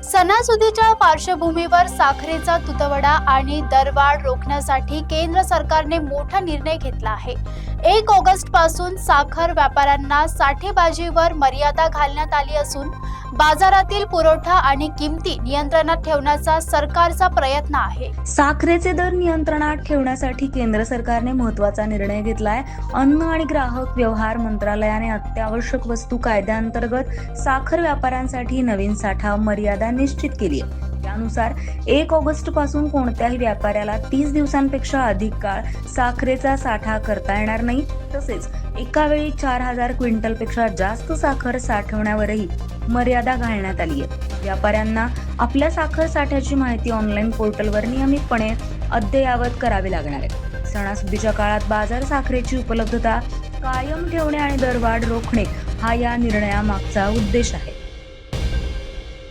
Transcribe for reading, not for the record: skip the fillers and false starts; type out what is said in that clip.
सणासुदीच्या पार्श्वभूमीवर साखरेचा तुटवडा आणि दरवाढ रोखण्यासाठी केंद्र सरकारने मोठा निर्णय घेतला आहे। 1 ऑगस्ट पासून साखर व्यापाऱ्यांना साठेबाजीवर मर्यादा घालण्यात आली असून बाजारातील पुरवठा आणि किमती नियंत्रणात ठेवण्याचा सरकारचा प्रयत्न आहे। साखरेचे दर नियंत्रणात ठेवण्यासाठी केंद्र सरकारने महत्त्वाचा निर्णय घेतलाय। अन्न आणि ग्राहक व्यवहार मंत्रालयाने अत्यावश्यक वस्तू कायद्याअंतर्गत साखर व्यापाऱ्यांसाठी नवीन साठा मर्यादा निश्चित केली आहे। त्यानुसार 1 ऑगस्ट पासून कोणत्याही व्यापाऱ्याला 30 दिवसांपेक्षा अधिक काळ साखरेचा साठा करता येणार नाही। तसेच एका वेळी 4000 क्विंटलपेक्षा जास्त साखर साठवण्यावरही मर्यादा घालण्यात आली आहे। व्यापाऱ्यांना आपल्या साखर साठ्याची माहिती ऑनलाईन पोर्टलवर नियमितपणे अद्ययावत करावी लागणार आहे। सणासुदीच्या काळात बाजार साखरेची उपलब्धता कायम ठेवणे आणि दरवाढ रोखणे हा या निर्णयामागचा उद्देश आहे।